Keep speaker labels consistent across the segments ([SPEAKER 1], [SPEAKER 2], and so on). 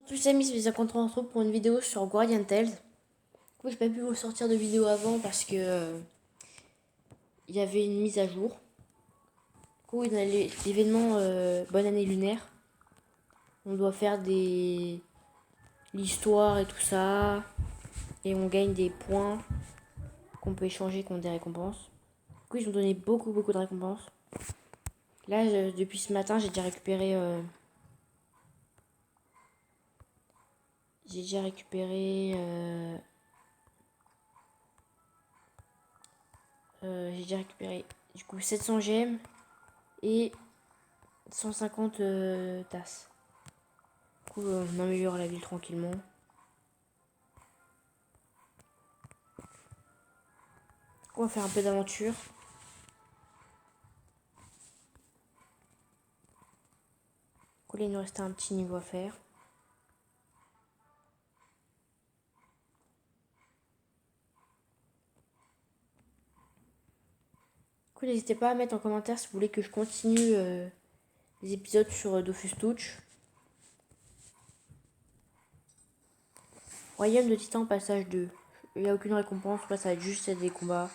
[SPEAKER 1] Tous les amis, c'est les contre pour une vidéo sur Guardian Tales. Du coup, j'ai pas pu vous sortir de vidéo avant parce que il y avait une mise à jour. Du coup, il y a l'événement Bonne année lunaire. On doit faire l'histoire et tout ça. Et on gagne des points qu'on peut échanger contre des récompenses. Du coup, ils ont donné beaucoup de récompenses. Là, depuis ce matin, j'ai déjà récupéré. J'ai déjà récupéré du coup 700 gemmes et 150 tasses. Du coup, on améliore la ville tranquillement. On va faire un peu d'aventure. Du coup, là, il nous restait un petit niveau à faire. Du coup, n'hésitez pas à mettre en commentaire si vous voulez que je continue les épisodes sur Dofus Touch. Royaume de Titan, passage 2. Il n'y a aucune récompense, là ça va être juste des combats.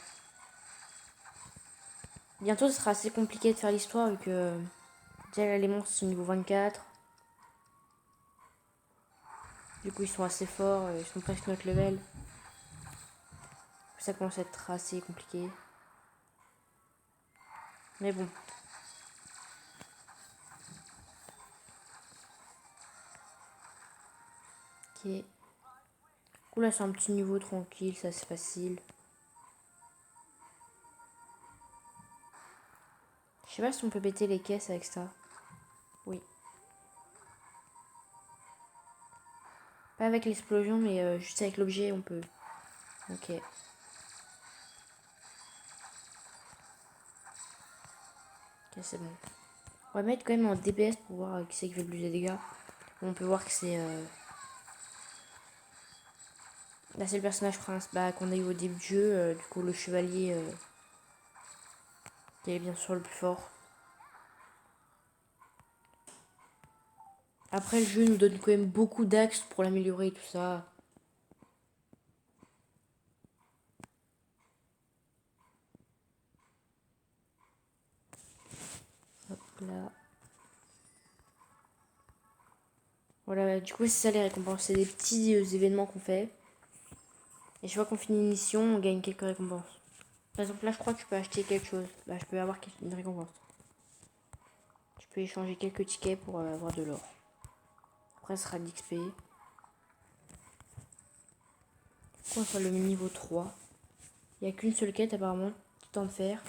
[SPEAKER 1] Bientôt, ce sera assez compliqué de faire l'histoire vu que déjà les monstres sont niveau 24. Du coup, ils sont assez forts, ils sont presque notre level. Ça commence à être assez compliqué. Mais bon. Ok. Du coup, là, c'est un petit niveau tranquille, ça c'est facile. Je sais pas si on peut péter les caisses avec ça. Oui. Pas avec l'explosion, mais juste avec l'objet, on peut. Ok. Ok, c'est bon. On va mettre quand même en DPS pour voir qui c'est qui fait le plus de dégâts. On peut voir que c'est. Là, c'est le personnage principal qu'on a eu au début du jeu. Du coup, le chevalier qui est bien sûr le plus fort. Après, le jeu nous donne quand même beaucoup d'axes pour l'améliorer et tout ça. Hop là. Voilà, du coup, c'est ça les récompenses. C'est des petits événements qu'on fait. Et chaque fois qu'on finit une mission, on gagne quelques récompenses. Par exemple, là, je crois que je peux acheter quelque chose. Bah, je peux avoir une récompense. Je peux échanger quelques tickets pour avoir de l'or. Après, ce sera de l'XP. On va faire le niveau 3. Il n'y a qu'une seule quête apparemment. Temps de faire.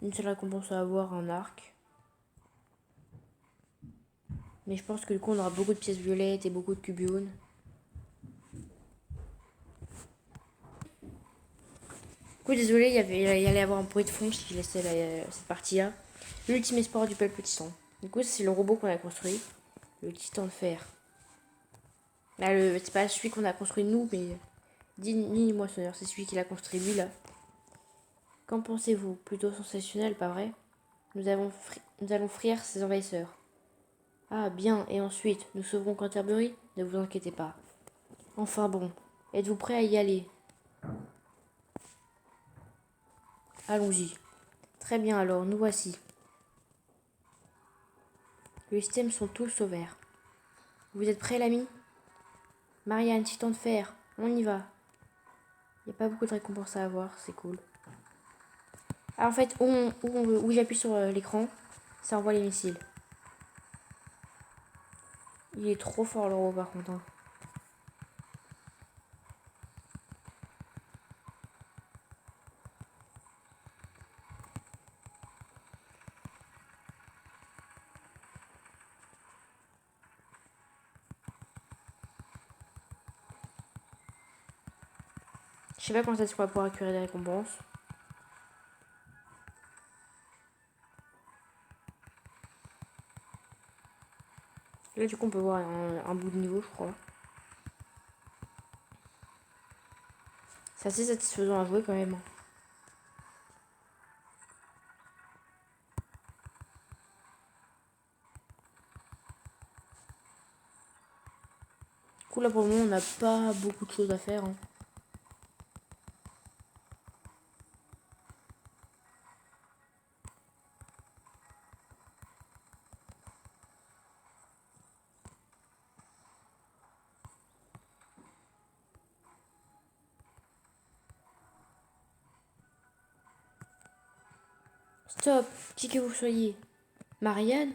[SPEAKER 1] Une seule récompense à avoir, un arc. Mais je pense que du coup, on aura beaucoup de pièces violettes et beaucoup de cubiones. Du coup, désolé, il y allait avoir un bruit de fond si je laissais cette partie-là. L'ultime espoir du peuple titan. Du coup, c'est le robot qu'on a construit. Le titan de fer. Bah, c'est pas celui qu'on a construit nous, mais ni moissonneur, c'est celui qui l'a construit lui là. Qu'en pensez-vous? Plutôt sensationnel, pas vrai? Nous allons frire ces envahisseurs. Ah, bien, et ensuite, nous sauverons Canterbury? Ne vous inquiétez pas. Enfin bon, êtes-vous prêt à y aller? Allons-y. Très bien alors, nous voici. Les systèmes sont tous au vert. Vous êtes prêts, l'ami? Marianne, titan de fer, on y va. Il n'y a pas beaucoup de récompenses à avoir, c'est cool. Ah, en fait, où j'appuie sur l'écran, ça envoie les missiles. Il est trop fort le robot par contre. Hein. Je sais pas quand est-ce qu'on va pouvoir récupérer des récompenses. Là, du coup, on peut voir un bout de niveau, je crois. C'est assez satisfaisant à jouer quand même. coup, là, pour le moment, on n'a pas beaucoup de choses à faire. Hein. Stop, qui que vous soyez. Marianne?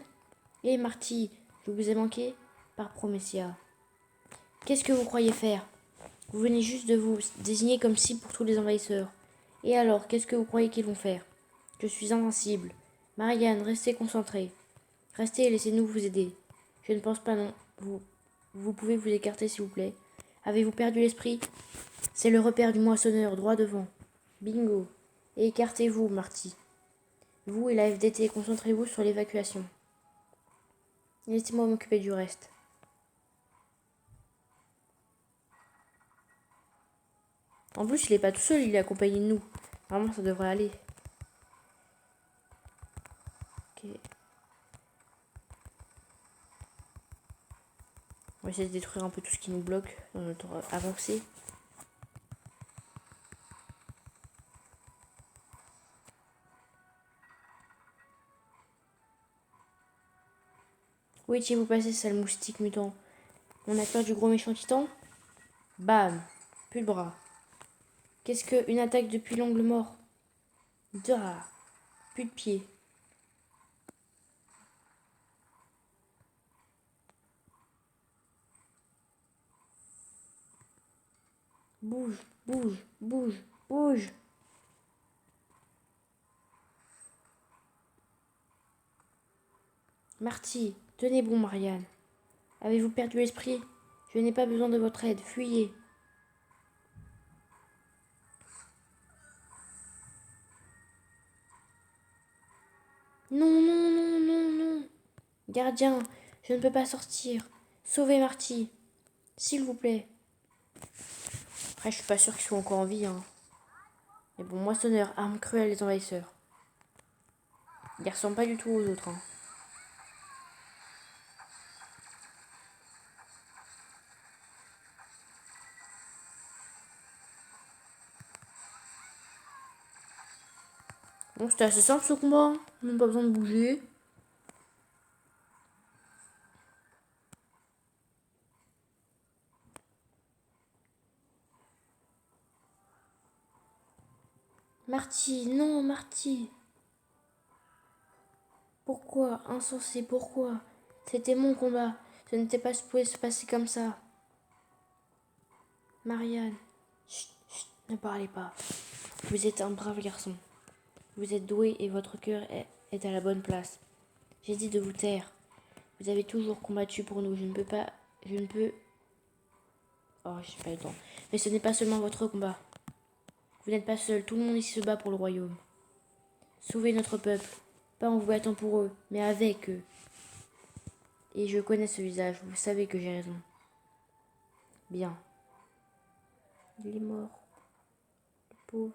[SPEAKER 1] Eh Marty, je vous ai manqué par Promessia. Qu'est-ce que vous croyez faire? Vous venez juste de vous désigner comme cible pour tous les envahisseurs. Et alors, qu'est-ce que vous croyez qu'ils vont faire? Je suis invincible. Marianne, restez concentrée. Restez et laissez-nous vous aider. Je ne pense pas non. Vous pouvez vous écarter s'il vous plaît. Avez-vous perdu l'esprit? C'est le repère du moissonneur, droit devant. Bingo. Et écartez-vous, Marty. Vous et la FDT, concentrez-vous sur l'évacuation. Laissez-moi m'occuper du reste. En plus, il est pas tout seul, il est accompagné de nous. Vraiment, ça devrait aller. Ok. On va essayer de détruire un peu tout ce qui nous bloque dans notre avancée. Où étiez-vous passé, sale moustique mutant? On a peur du gros méchant titan? Bam! Plus de bras. Qu'est-ce que une attaque depuis l'angle mort? Dah! Plus de pieds. Bouge, bouge, bouge, bouge! Marty, tenez bon, Marianne. Avez-vous perdu l'esprit? Je n'ai pas besoin de votre aide, fuyez. Non, non, non, non, non. Gardien, je ne peux pas sortir. Sauvez Marty, s'il vous plaît. Après, je suis pas sûre qu'ils soient encore en vie. Hein. Mais bon, moissonneur, arme cruelle des envahisseurs. Ils ressemblent pas du tout aux autres. Hein. Bon, c'était assez simple ce combat. Hein. Même pas besoin de bouger. Marty, non, Marty. Pourquoi? Insensé, pourquoi? C'était mon combat. Ce n'était pas supposé se passer comme ça. Marianne. Chut, chut, ne parlez pas. Vous êtes un brave garçon. Vous êtes doué et votre cœur est à la bonne place. J'ai dit de vous taire. Vous avez toujours combattu pour nous. Je ne peux pas... Je ne peux... Oh, j'ai pas eu le temps. Mais ce n'est pas seulement votre combat. Vous n'êtes pas seul. Tout le monde ici se bat pour le royaume. Sauvez notre peuple. Pas en vous battant pour eux, mais avec eux. Et je connais ce visage. Vous savez que j'ai raison. Bien. Il est mort. Le pauvre.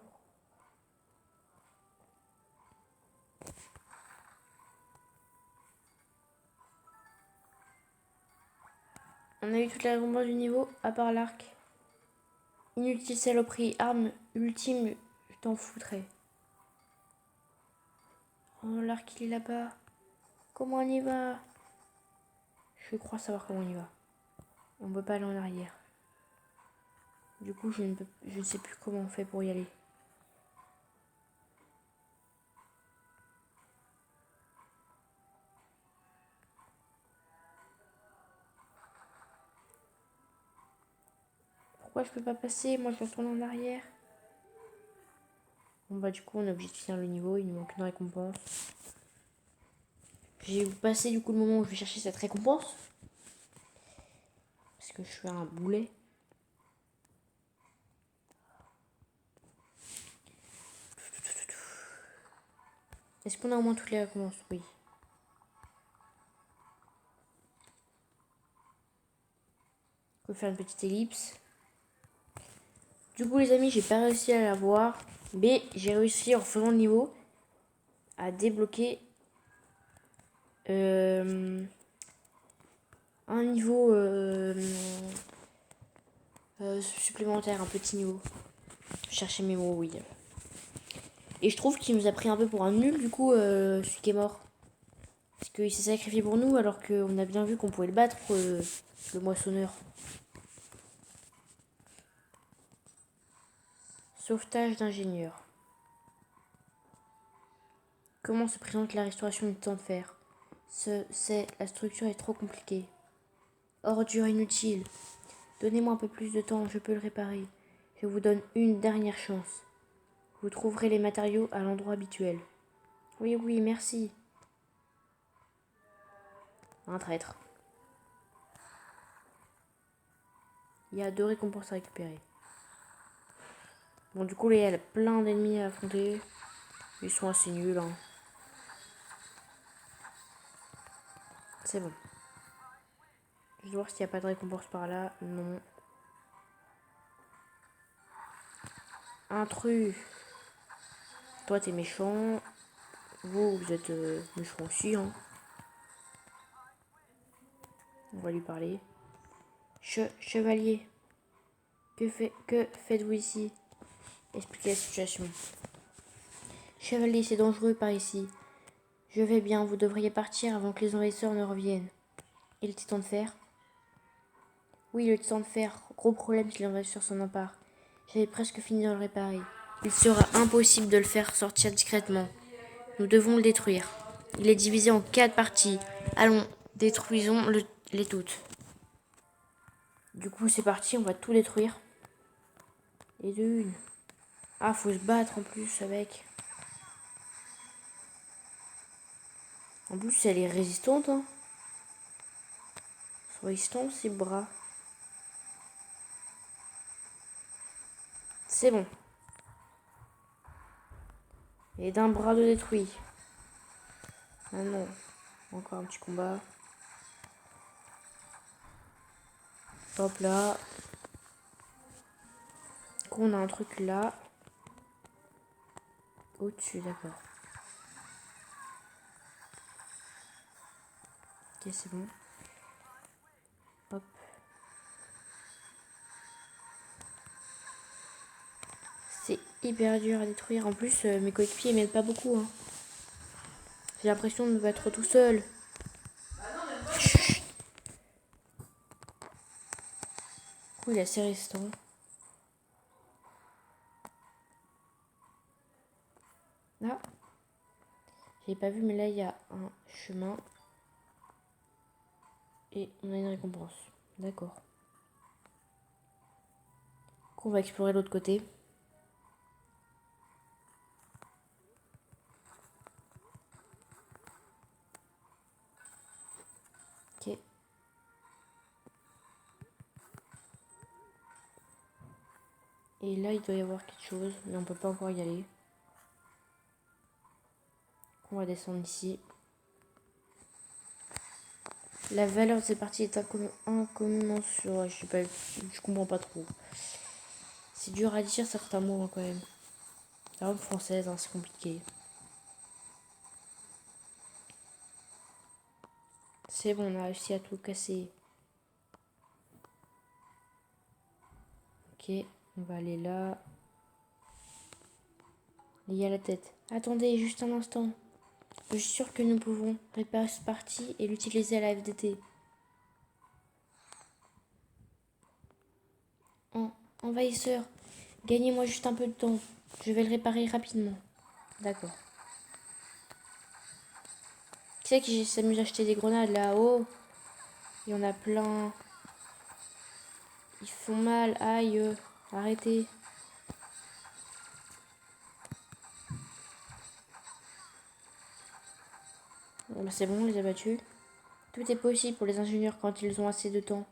[SPEAKER 1] On a eu toute la récompense du niveau, à part l'arc. Inutile saloperie, arme ultime, je t'en foutrais. Oh, l'arc il est là-bas. Comment on y va? Je crois savoir comment on y va. On ne peut pas aller en arrière. Du coup, je ne sais plus comment on fait pour y aller. Pourquoi je peux pas passer? Moi, je retourne en arrière. Bon, bah, du coup, on est obligé de finir le niveau. Il nous manque une récompense. J'ai passé, du coup, le moment où je vais chercher cette récompense. Parce que je suis un boulet. Est-ce qu'on a au moins toutes les récompenses? Oui. On peut faire une petite ellipse. Du coup, les amis, j'ai pas réussi à la voir. Mais j'ai réussi, en faisant le niveau, à débloquer un niveau supplémentaire, un petit niveau. Je cherchais mes mots, oui. Et je trouve qu'il nous a pris un peu pour un nul, du coup, celui qui est mort. Parce qu'il s'est sacrifié pour nous, alors qu'on a bien vu qu'on pouvait le battre, le moissonneur. Sauvetage d'ingénieur. Comment se présente la restauration du temps de fer? La structure est trop compliquée. Ordure inutile. Donnez-moi un peu plus de temps, je peux le réparer. Je vous donne une dernière chance. Vous trouverez les matériaux à l'endroit habituel. Oui, oui, merci. Un traître. Il y a 2 récompenses à récupérer. Bon, du coup, là, il y a plein d'ennemis à affronter. Ils sont assez nuls, hein. C'est bon. Je vais voir s'il n'y a pas de récompense par là. Non. Intrus. Toi, t'es méchant. Vous êtes méchant aussi, hein. On va lui parler. Chevalier. Que faites-vous ici? Expliquez la situation. Chevalier, c'est dangereux par ici. Je vais bien, vous devriez partir avant que les envahisseurs ne reviennent. Et le titan de fer? Oui, le titan de fer. Gros problème si les envahisseurs s'en emparent. J'avais presque fini de le réparer. Il sera impossible de le faire sortir discrètement. Nous devons le détruire. Il est divisé en 4 parties. Allons, détruisons-les toutes. Du coup, c'est parti, on va tout détruire. Et de une. Ah, faut se battre en plus avec. En plus, elle est résistante, hein. Sont résistants ses bras. C'est bon. Et d'un bras de détruit. Ah non. Encore un petit combat. Hop là. On a un truc là. Au-dessus, d'accord. Ok, c'est bon. Hop. C'est hyper dur à détruire. En plus, mes coéquipiers m'aident pas beaucoup, hein. J'ai l'impression de me battre tout seul. Chut. Du coup, il est assez résistant. Là. J'ai pas vu, mais là, il y a un chemin. Et on a une récompense. D'accord. On va explorer l'autre côté. Ok. Et là, il doit y avoir quelque chose, mais on peut pas encore y aller. On va descendre ici. La valeur de ces parties est incommensurable. Je sais pas, je comprends pas trop. C'est dur à dire certains mots, hein, quand même. La langue française, hein, c'est compliqué. C'est bon, on a réussi à tout casser. Ok, on va aller là. Il y a la tête. Attendez, juste un instant. Je suis sûre que nous pouvons réparer cette partie et l'utiliser à la FDT. Envahisseur, gagnez-moi juste un peu de temps. Je vais le réparer rapidement. D'accord. Qui c'est qui s'amuse à acheter des grenades là-haut? Il y en a plein. Ils font mal. Aïe. Arrêtez. Bon, bah, c'est bon, on les a battus. Tout est possible pour les ingénieurs quand ils ont assez de temps.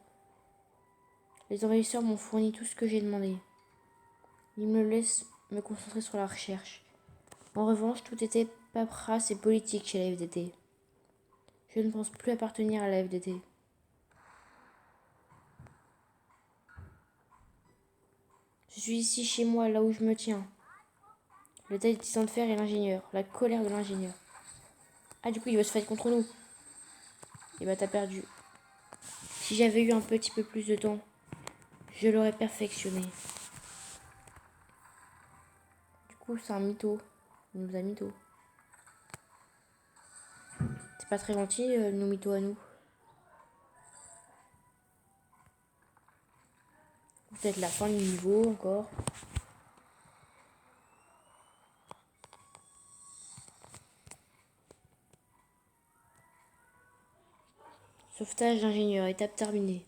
[SPEAKER 1] Les envahisseurs m'ont fourni tout ce que j'ai demandé. Ils me laissent me concentrer sur la recherche. En revanche, tout était paperasse et politique chez la FDT. Je ne pense plus appartenir à la FDT. Je suis ici chez moi, là où je me tiens. Le taille du titan de fer et l'ingénieur. La colère de l'ingénieur. Ah, du coup, il va se fight contre nous. Et bah, t'as perdu. Si j'avais eu un petit peu plus de temps. Je l'aurais perfectionné. Du coup, c'est un mytho. Il nous a mytho. C'est pas très gentil, nos mythos à nous. Peut-être la fin du niveau encore. Sauvetage d'ingénieur, étape terminée.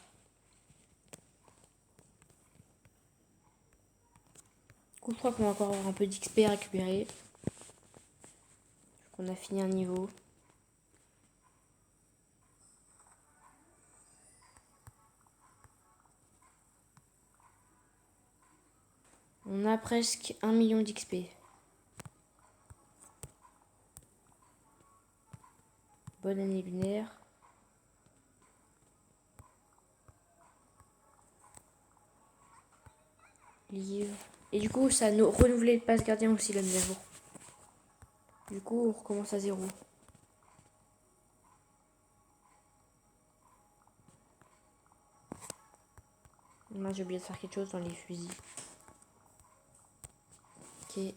[SPEAKER 1] Du coup, je crois qu'on va encore avoir un peu d'XP à récupérer. On a fini un niveau. On a presque 1 million d'XP. Bonne année lunaire. Livre. Et du coup, ça a renouvelé le passe gardien aussi, la mise à jour. Du coup, on recommence à 0. Moi, j'ai oublié de faire quelque chose dans les fusils. Ok.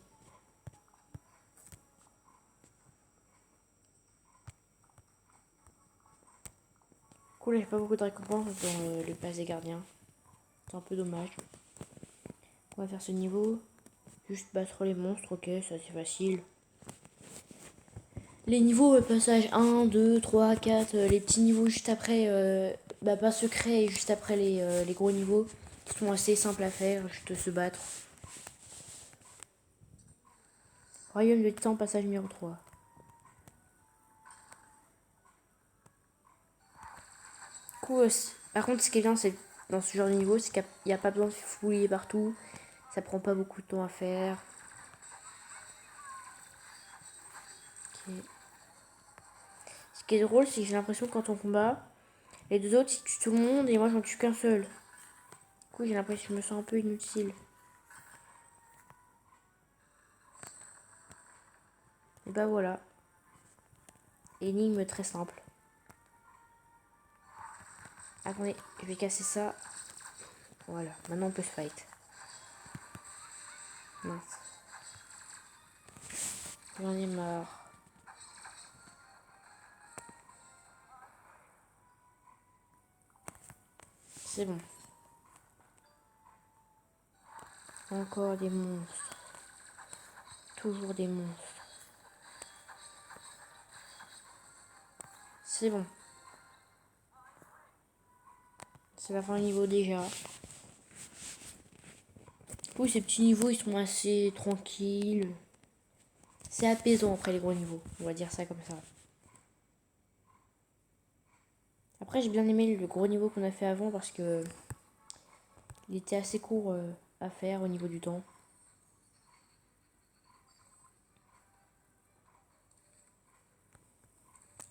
[SPEAKER 1] Cool, j'ai pas beaucoup de récompenses dans le pass des gardiens. C'est un peu dommage. On va faire ce niveau. Juste battre les monstres, ok, ça c'est facile. Les niveaux, passage 1, 2, 3, 4, les petits niveaux juste après, pas secrets et juste après les gros niveaux, qui sont assez simples à faire, juste se battre. Royaume de Titan, passage numéro 3. Du coup, par contre, ce qui est bien, c'est dans ce genre de niveau, c'est qu'il n'y a pas besoin de fouiller partout. Ça prend pas beaucoup de temps à faire. Ok. Ce qui est drôle, c'est que j'ai l'impression que quand on combat, les deux autres, ils tuent tout le monde et moi, j'en tue qu'un seul. Du coup, j'ai l'impression que je me sens un peu inutile. Et bah voilà. Énigme très simple. Attendez, je vais casser ça. Voilà, maintenant on peut se fight. Mince. J'en ai marre. C'est bon. Encore des monstres. Toujours des monstres. C'est bon. C'est la fin du niveau déjà. Oui, ces petits niveaux, ils sont assez tranquilles. C'est apaisant après les gros niveaux. On va dire ça comme ça. Après, j'ai bien aimé le gros niveau qu'on a fait avant parce que il était assez court à faire au niveau du temps.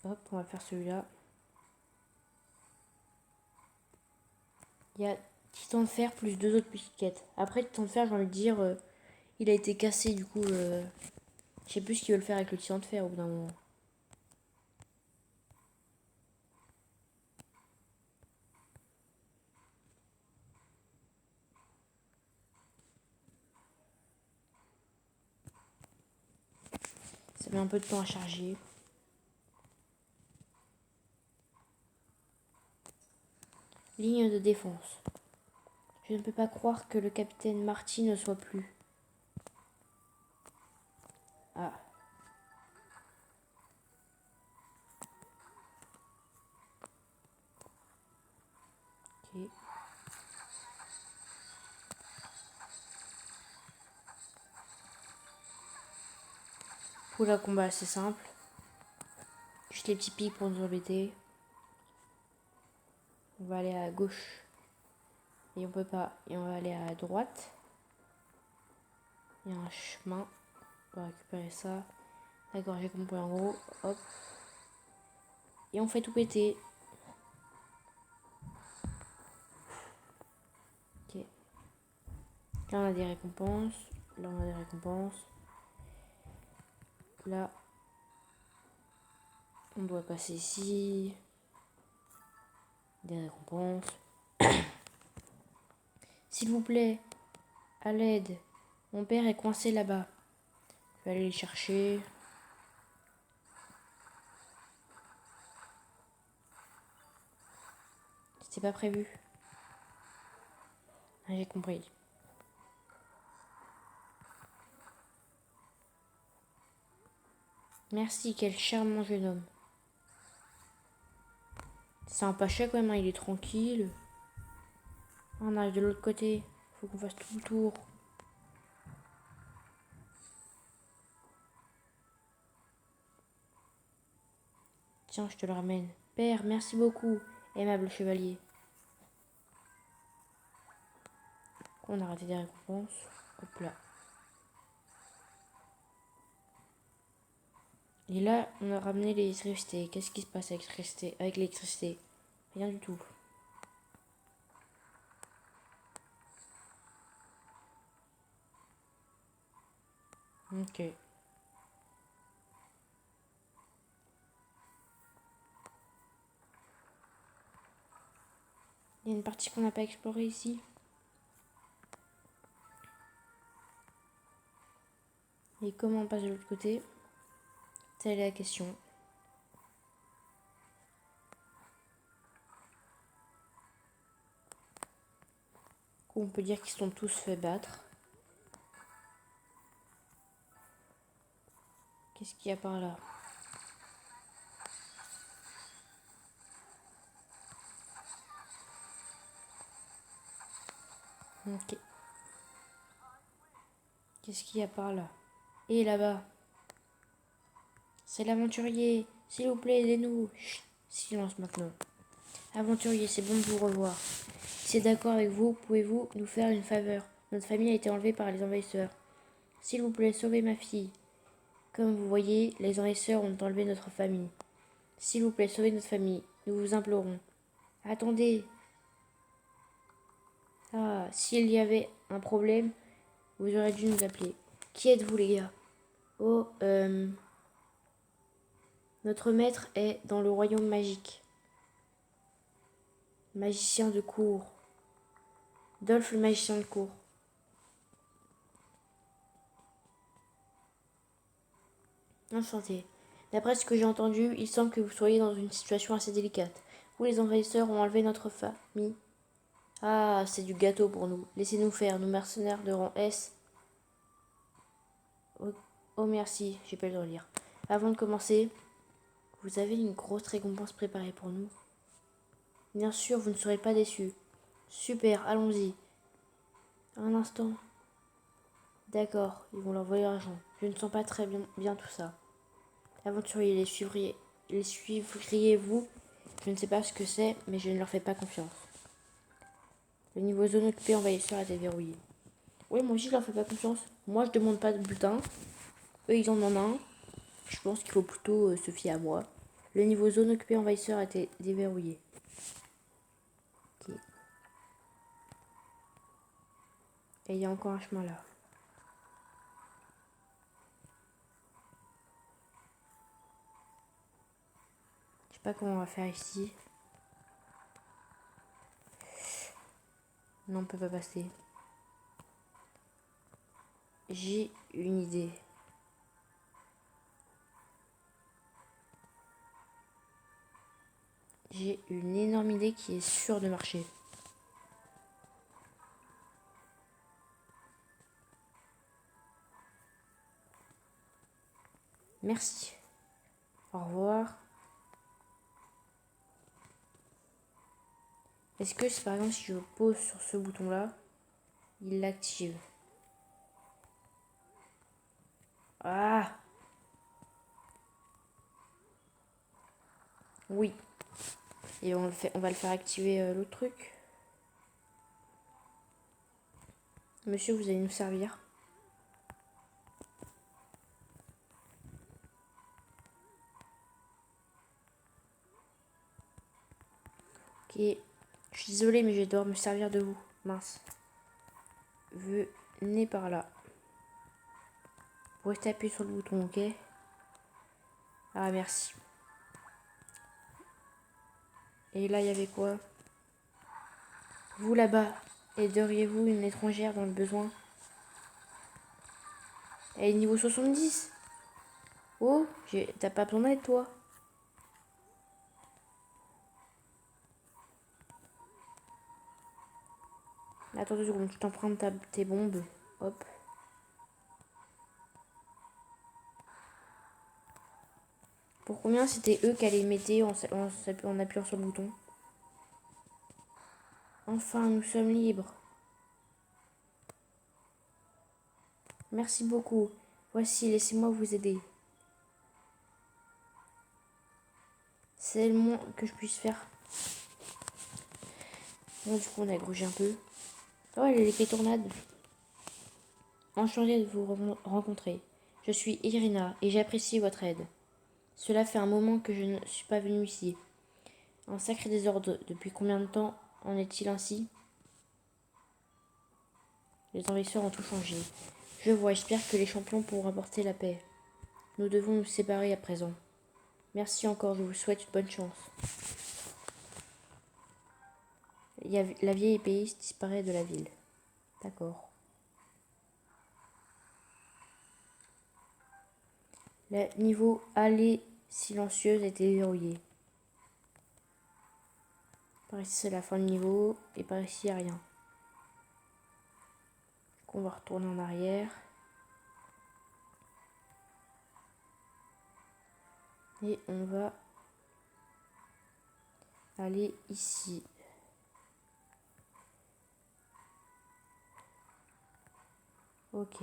[SPEAKER 1] Hop, on va faire celui-là. Il y a Titan de fer plus deux autres petites quêtes. Après, Titan de fer, j'ai envie de dire, il a été cassé du coup. Je sais plus ce qu'ils veulent faire avec le Titan de fer au bout d'un moment. Ça met un peu de temps à charger. Ligne de défense. Je ne peux pas croire que le capitaine Marty ne soit plus. Ah. Ok. Pour le combat assez simple. Juste les petits pics pour nous embêter. On va aller à gauche. Et on peut pas. Et on va aller à droite. Il y a un chemin. On va récupérer ça. D'accord, j'ai compris en gros. Hop. Et on fait tout péter. Ok. Là on a des récompenses. Là on a des récompenses. Là. On doit passer ici. Des récompenses. S'il vous plaît, à l'aide. Mon père est coincé là-bas. Je vais aller le chercher. C'était pas prévu. Ah, j'ai compris. Merci, quel charmant jeune homme. C'est un pacha quand même, hein, il est tranquille. On arrive de l'autre côté. Faut qu'on fasse tout le tour. Tiens, je te le ramène. Père, merci beaucoup, aimable chevalier. On a raté des récompenses. Hop là. Et là, on a ramené l'électricité. Qu'est-ce qui se passe avec l'électricité? Rien du tout. Ok. Il y a une partie qu'on n'a pas explorée ici. Et comment on passe de l'autre côté? Telle est la question. On peut dire qu'ils sont tous fait battre. Qu'est-ce qu'il y a par là? Ok. Qu'est-ce qu'il y a par là? Et là-bas? C'est l'aventurier. S'il vous plaît, aidez-nous. Chut, silence maintenant. Aventurier, c'est bon de vous revoir. Si c'est d'accord avec vous, pouvez-vous nous faire une faveur? Notre famille a été enlevée par les envahisseurs. S'il vous plaît, sauvez ma fille. Comme vous voyez, les envahisseurs ont enlevé notre famille. S'il vous plaît, sauvez notre famille. Nous vous implorons. Attendez. Ah, s'il y avait un problème, vous auriez dû nous appeler. Qui êtes-vous, les gars? Oh, notre maître est dans le royaume magique. Magicien de cour. Dolph le magicien de cour. Enchanté. D'après ce que j'ai entendu, il semble que vous soyez dans une situation assez délicate. Vous, les envahisseurs, ont enlevé notre famille. Ah, c'est du gâteau pour nous. Laissez-nous faire, nous mercenaires de rang S. Oh, oh merci, j'ai pas le droit de lire. Avant de commencer, vous avez une grosse récompense préparée pour nous. Bien sûr, vous ne serez pas déçus. Super, allons-y. Un instant. D'accord, ils vont leur voler l'argent. Je ne sens pas très bien tout ça. Aventurier, les suivriez-vous? Je ne sais pas ce que c'est, mais je ne leur fais pas confiance. Le niveau zone occupée envahisseur a été verrouillé. Oui, moi aussi, je leur fais pas confiance. Moi, je demande pas de butin. Eux, ils en ont un. Je pense qu'il faut plutôt se fier à moi. Le niveau zone occupée envahisseur a été déverrouillé. Ok. Et il y a encore un chemin là. Je sais pas comment on va faire ici. Non, on peut pas passer. J'ai une idée. J'ai une énorme idée qui est sûre de marcher. Merci. Au revoir. Est-ce que par exemple si je pose sur ce bouton là, il l'active? Ah oui. Et on va le faire activer l'autre truc. Monsieur, vous allez nous servir. Ok. Je suis désolée, mais je vais devoir me servir de vous. Mince. Venez par là. Vous restez appuyé sur le bouton, ok? Ah, merci. Et là, il y avait quoi? Vous là-bas. Aideriez-vous une étrangère dans le besoin? Elle est niveau 70. Oh, t'as pas besoin d'aide, toi? Attends 2 secondes, je t'emprunte tes bombes. Hop. Pour combien c'était eux qui allaient mettre en appuyant sur le bouton? Enfin, nous sommes libres. Merci beaucoup. Voici, laissez-moi vous aider. C'est le moins que je puisse faire. Bon, du coup, on a grugé un peu. Oh, elle est l'épée tornade. Enchanté de vous rencontrer. Je suis Irina et j'apprécie votre aide. Cela fait un moment que je ne suis pas venue ici. Un sacré désordre. Depuis combien de temps en est-il ainsi? Les envahisseurs ont tout changé. Je vois, j'espère que les champions pourront apporter la paix. Nous devons nous séparer à présent. Merci encore, je vous souhaite une bonne chance. La vieille épéiste disparaît de la ville. D'accord. Le niveau allée silencieuse a été verrouillé. Par ici c'est la fin du niveau et par ici il n'y a rien. On va retourner en arrière. Et on va aller ici. Ok.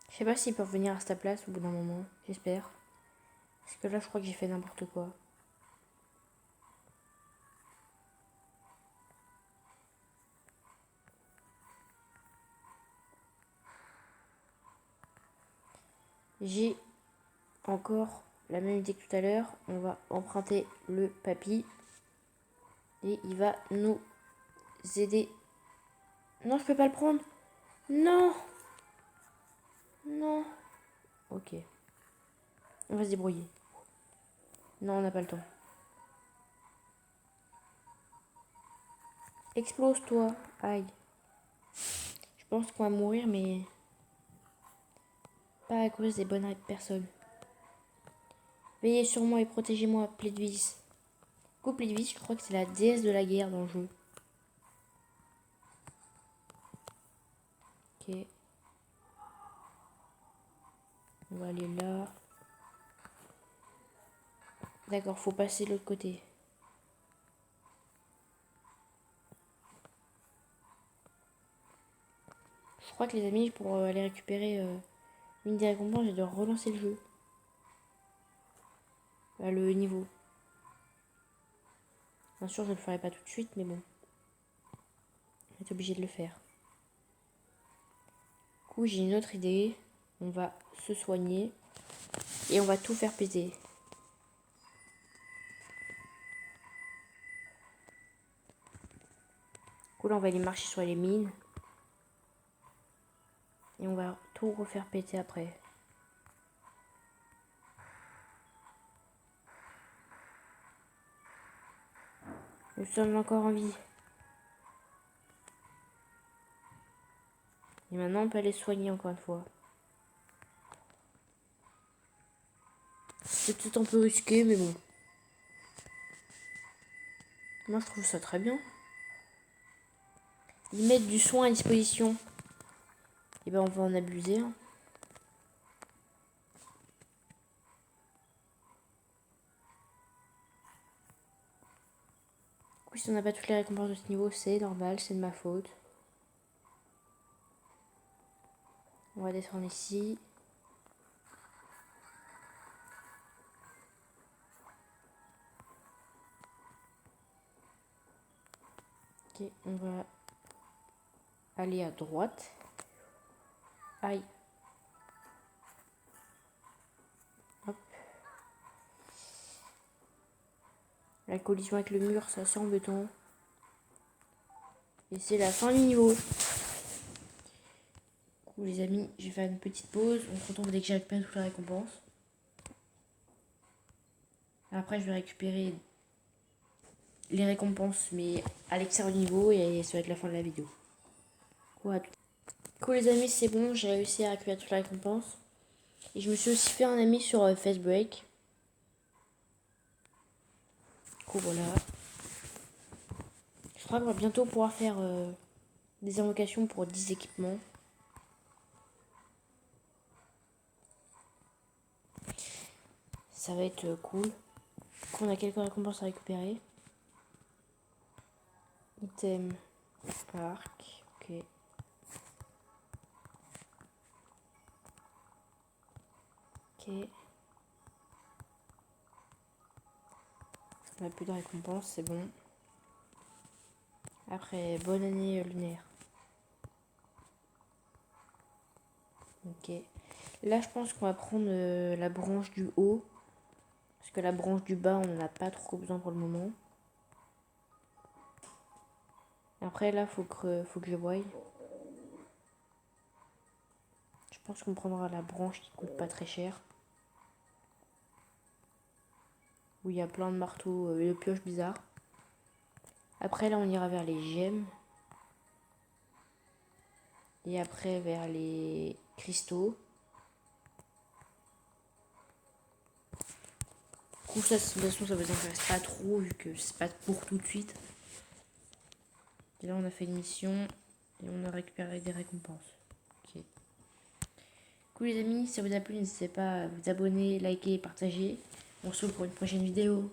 [SPEAKER 1] Je sais pas s'ils peuvent venir à ta place au bout d'un moment. J'espère. Parce que là je crois que j'ai fait n'importe quoi. J'ai encore la même idée que tout à l'heure. On va emprunter le papy. Et il va nous aider. Non, je peux pas le prendre. Non. Non. Ok. On va se débrouiller. Non, on n'a pas le temps. Explose-toi. Aïe. Je pense qu'on va mourir, mais pas à cause des bonnes personnes. Veillez sur moi et protégez-moi, Plédvis. Coupe Plédvis, je crois que c'est la déesse de la guerre dans le jeu. Ok. On va aller là. D'accord, faut passer de l'autre côté. Je crois que les amis, pour aller récupérer une des récompenses, je dois relancer le jeu. Le niveau. Bien sûr, je ne le ferai pas tout de suite, mais bon. On est obligé de le faire. Du coup, j'ai une autre idée. On va se soigner. Et on va tout faire péter. Du coup, là, on va aller marcher sur les mines. Et on va tout refaire péter après. Nous sommes encore en vie. Et maintenant, on peut aller soigner encore une fois. C'est peut-être un peu risqué, mais bon. Moi, je trouve ça très bien. Ils mettent du soin à disposition. Et ben, on va en abuser. Hein. Du coup, si on n'a pas toutes les récompenses de ce niveau, c'est normal, c'est de ma faute. On va descendre ici. Ok, on va aller à droite. Aïe. Hop. La collision avec le mur, ça c'est embêtant. Et c'est la fin du niveau. Du Du coup, les amis, je vais faire une petite pause. On se retrouve dès que j'ai récupéré toute la récompense. Après, je vais récupérer les récompenses, mais à l'extérieur du niveau, et ça va être la fin de la vidéo. Quoi, du coup, les amis, c'est bon, j'ai réussi à récupérer toute la récompense. Et je me suis aussi fait un ami sur Facebreak. Du coup, voilà. Je crois qu'on va bientôt pouvoir faire des invocations pour 10 équipements. Ça va être cool. Du coup, on a quelques récompenses à récupérer. Item, parc, ok. Ok. On a plus de récompenses, c'est bon. Après, bonne année lunaire. Ok. Là, je pense qu'on va prendre la branche du haut. Parce que la branche du bas, on n'en a pas trop besoin pour le moment. Après, là, faut que je voie. Je pense qu'on prendra la branche qui coûte pas très cher. Où il y a plein de marteaux et de pioches bizarres. Après, là, on ira vers les gemmes. Et après, vers les cristaux. Du coup, ça, de toute façon, ça vous intéresse pas trop, vu que c'est pas pour tout de suite. Et là, on a fait une mission. Et on a récupéré des récompenses. Ok. Du coup, les amis, si ça vous a plu, n'hésitez pas à vous abonner, liker et partager. On se retrouve pour une prochaine vidéo.